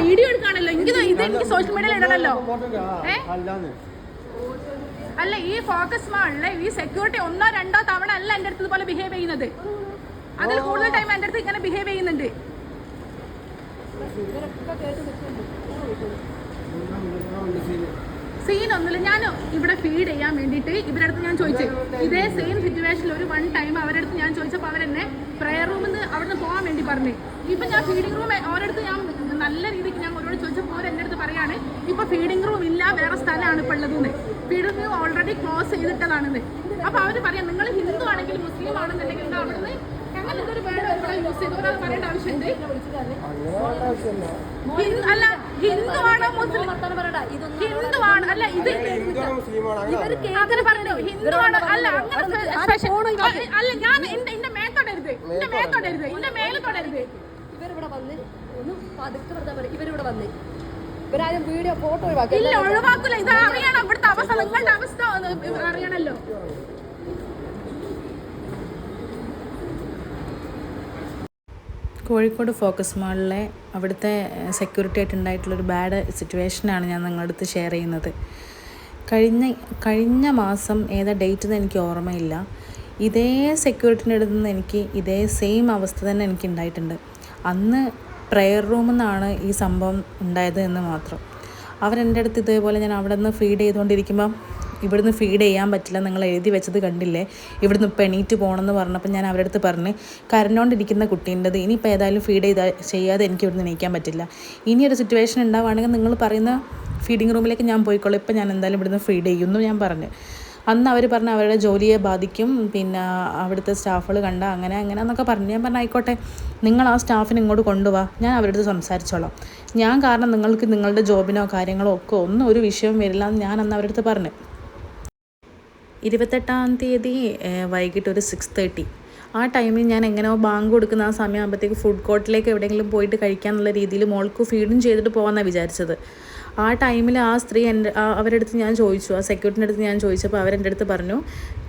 Video എടുക്കാണല്ലോ എനിക്ക് social മീഡിയയിൽ ഇടണല്ലോ. അല്ല, ഈ ഫോക്കസ് മാളിലെ ഈ സെക്യൂരിറ്റി 1-2 തവണ അല്ല എൻ്റെ അടുത്ത് ഇതുപോലെ ബിഹേവ് ചെയ്യുന്നത്. അതിൽ കൂടുതൽ ടൈം എൻ്റെ അടുത്ത് ഇങ്ങനെ ബിഹേവ് ചെയ്യുന്നുണ്ട്. സീനൊന്നുമില്ല. ഞാൻ ഇവിടെ ഫീഡ് ചെയ്യാൻ വേണ്ടിയിട്ട് ഇവരുടെ അടുത്ത് ഞാൻ ചോദിച്ചു. ഇതേ സെയിം സിറ്റുവേഷനിൽ ഒരു 1 ടൈം അവരുടെ അടുത്ത് ഞാൻ ചോദിച്ചപ്പോൾ അവരെന്നെ പ്രെയർ റൂമിൽ നിന്ന് അവിടെ നിന്ന് പോകാൻ വേണ്ടി പറഞ്ഞു. ഇപ്പം ഞാൻ ഫീഡിംഗ് റൂം ഓരോരുത്ത് ഞാൻ നല്ല രീതിക്ക് ഞാൻ അവരോട് ചോദിച്ചപ്പോൾ എൻ്റെ അടുത്ത് പറയാണ് ഇപ്പം ഫീഡിംഗ് റൂം ഇല്ല, വേറെ സ്ഥലമാണ് ഇപ്പോൾ ഉള്ളതെന്ന്. ഫീഡിംഗ് റൂം ഓൾറെഡി ക്ലോസ് ചെയ്തിട്ടതാണെന്ന്. അപ്പോൾ അവർ പറയാം നിങ്ങൾ ഹിന്ദു ആണെങ്കിലും മുസ്ലിം ആണെന്നുണ്ടെങ്കിൽ അവിടുന്ന് അങ്ങനെ ഇതൊരു വേർഡ് ഇവിടെ യൂസ് ചെയ്ത് ഒരാൾ പറയേണ്ട ആവശ്യമുണ്ട്. അല്ല, ഹിന്ദുവാണോ മുസ്ലിം ഹിന്ദുവാണ് അല്ല ഇത് അങ്ങനെ പറഞ്ഞു ഹിന്ദുവാണോ അല്ല അങ്ങനെ അല്ല. ഞാൻ എന്റെ മേത്തോടരുത്, എന്റെ മേത്തോടരുത്, എന്റെ മേലെ തൊടരുത്. ഇവരിവിടെ വന്ന് ഒന്ന് പതുക്കെ ഇവരിവിടെ വന്ന് ഇവരാരും വീഡിയോ ഫോട്ടോ ഒഴിവാക്കി ഇല്ല, ഒഴിവാക്കില്ല. ഇത് അറിയണം, ഇവിടുത്തെ അവസ്ഥ നിങ്ങളുടെ അവസ്ഥ അറിയണല്ലോ. കോഴിക്കോട് ഫോക്കസ് മാളിലെ അവിടുത്തെ സെക്യൂരിറ്റി ആയിട്ടുണ്ടായിട്ടുള്ളൊരു ബാഡ് സിറ്റുവേഷനാണ് ഞാൻ നിങ്ങളുടെ അടുത്ത് ഷെയർ ചെയ്യുന്നത്. കഴിഞ്ഞ മാസം ഏതാ ഡേറ്റ് എന്ന് എനിക്ക് ഓർമ്മയില്ല. ഇതേ സെക്യൂരിറ്റിൻ്റെ അടുത്ത് നിന്ന് എനിക്ക് ഇതേ സെയിം അവസ്ഥ തന്നെ എനിക്ക് ഉണ്ടായിട്ടുണ്ട്. അന്ന് പ്രെയർ റൂമിൽ നിന്നാണ് ഈ സംഭവം ഉണ്ടായത് എന്ന് മാത്രം. അവരെൻ്റെ അടുത്ത് ഇതേപോലെ ഞാൻ അവിടെ നിന്ന് ഫീഡ് ചെയ്തുകൊണ്ടിരിക്കുമ്പം ഇവിടുന്ന് ഫീഡ് ചെയ്യാൻ പറ്റില്ല, നിങ്ങൾ എഴുതി വെച്ചത് കണ്ടില്ലേ, ഇവിടുന്ന് ഇപ്പോൾ എണീറ്റ് പോകണമെന്ന് പറഞ്ഞപ്പോൾ ഞാൻ അവരുടെ അടുത്ത് പറഞ്ഞ് കരഞ്ഞുകൊണ്ടിരിക്കുന്ന കുട്ടീൻ്റെത് ഇനിയിപ്പോൾ ഏതായാലും ഫീഡ് ചെയ്യാതെ എനിക്ക് ഇവിടുന്ന് എണീക്കാൻ പറ്റില്ല. ഇനിയൊരു സിറ്റുവേഷൻ ഉണ്ടാവുകയാണെങ്കിൽ നിങ്ങൾ പറയുന്ന ഫീഡിങ് റൂമിലേക്ക് ഞാൻ പോയിക്കോളാം, ഇപ്പം ഞാൻ എന്തായാലും ഇവിടുന്ന് ഫീഡ് ചെയ്യുമെന്ന് ഞാൻ പറഞ്ഞു. അന്ന് അവർ പറഞ്ഞ് അവരുടെ ജോലിയെ ബാധിക്കും, പിന്നെ അവിടുത്തെ സ്റ്റാഫുകൾ കണ്ട അങ്ങനെ എന്നൊക്കെ പറഞ്ഞു. ഞാൻ പറഞ്ഞു ആയിക്കോട്ടെ, നിങ്ങൾ ആ സ്റ്റാഫിനെ ഇങ്ങോട്ട് കൊണ്ടുപോവാ, ഞാൻ അവരുടെ അടുത്ത് സംസാരിച്ചോളാം. ഞാൻ കാരണം നിങ്ങൾക്ക് നിങ്ങളുടെ ജോബിനോ കാര്യങ്ങളോ ഒക്കെ ഒന്നും ഒരു വിഷയം വരില്ല എന്ന് ഞാൻ അന്ന് അവരുടെ അടുത്ത് പറഞ്ഞു. 28-ാം തീയതി വൈകിട്ട് ഒരു 6:30 ആ ടൈമിൽ ഞാൻ എങ്ങനെയോ ബാങ്ക് കൊടുക്കുന്ന ആ സമയമാകുമ്പോഴത്തേക്ക് ഫുഡ് കോർട്ടിലേക്ക് എവിടെയെങ്കിലും പോയിട്ട് കഴിക്കാമെന്നുള്ള രീതിയിൽ മോൾക്ക് ഫീഡും ചെയ്തിട്ട് പോകാമെന്നാണ് വിചാരിച്ചത്. ആ ടൈമിൽ ആ സ്ത്രീ അവരുടെ അടുത്ത് ഞാൻ ചോദിച്ചു, ആ സെക്യൂരിറ്റിൻ്റെ അടുത്ത് ഞാൻ ചോദിച്ചപ്പോൾ അവരെൻ്റെ അടുത്ത് പറഞ്ഞു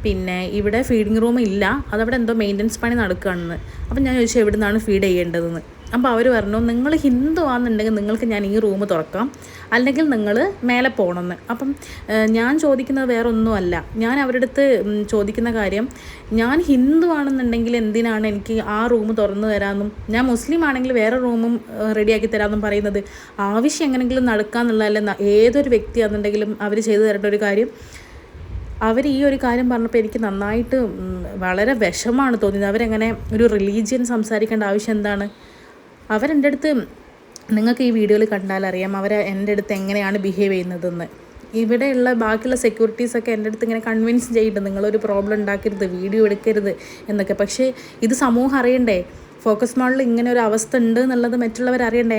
പിന്നെ ഇവിടെ ഫീഡിങ് റൂം ഇല്ല, അതവിടെ എന്തോ മെയിൻ്റനൻസ് പണി നടക്കുകയാണെന്ന്. അപ്പം ഞാൻ ചോദിച്ചു എവിടെ നിന്നാണ് ഫീഡ് ചെയ്യേണ്ടതെന്ന്. അപ്പോൾ അവർ പറഞ്ഞു നിങ്ങൾ ഹിന്ദു ആണെന്നുണ്ടെങ്കിൽ നിങ്ങൾക്ക് ഞാൻ ഈ റൂം തുറക്കാം, അല്ലെങ്കിൽ നിങ്ങൾ മേലെ പോകണമെന്ന്. അപ്പം ഞാൻ ചോദിക്കുന്നത് വേറെ ഒന്നുമല്ല. ഞാൻ അവരുടെ അടുത്ത് ചോദിക്കുന്ന കാര്യം, ഞാൻ ഹിന്ദു ആണെന്നുണ്ടെങ്കിൽ എന്തിനാണ് എനിക്ക് ആ റൂം തുറന്നു തരാമെന്നും ഞാൻ മുസ്ലിം ആണെങ്കിൽ വേറെ റൂമും റെഡിയാക്കി തരാമെന്നും പറയുന്നത്? ആവശ്യം എങ്ങനെയെങ്കിലും നടക്കാമെന്നുള്ളതല്ല ഏതൊരു വ്യക്തിയാണെന്നുണ്ടെങ്കിലും അവർ ചെയ്തു തരേണ്ട ഒരു കാര്യം. അവർ ഈ ഒരു കാര്യം പറഞ്ഞപ്പോൾ എനിക്ക് നന്നായിട്ട് വളരെ വിഷമമാണ് തോന്നിയത്. അവരെങ്ങനെ ഒരു റിലീജിയൻ സംസാരിക്കേണ്ട ആവശ്യം എന്താണ്? അവരെൻ്റെ അടുത്ത് നിങ്ങൾക്ക് ഈ വീഡിയോയിൽ കണ്ടാലറിയാം അവർ എൻ്റെ അടുത്ത് എങ്ങനെയാണ് ബിഹേവ് ചെയ്യുന്നതെന്ന്. ഇവിടെയുള്ള ബാക്കിയുള്ള സെക്യൂരിറ്റീസൊക്കെ എൻ്റെ അടുത്ത് ഇങ്ങനെ കൺവിൻസ് ചെയ്യുന്നുണ്ട് നിങ്ങളൊരു പ്രോബ്ലം ഉണ്ടാക്കരുത്, വീഡിയോ എടുക്കരുത് എന്നൊക്കെ. പക്ഷേ ഇത് സമൂഹം അറിയണ്ടേ, ഫോക്കസ് മാളിൽ ഇങ്ങനെ ഒരു അവസ്ഥ ഉണ്ട് എന്നുള്ളത് മറ്റുള്ളവർ അറിയണ്ടേ.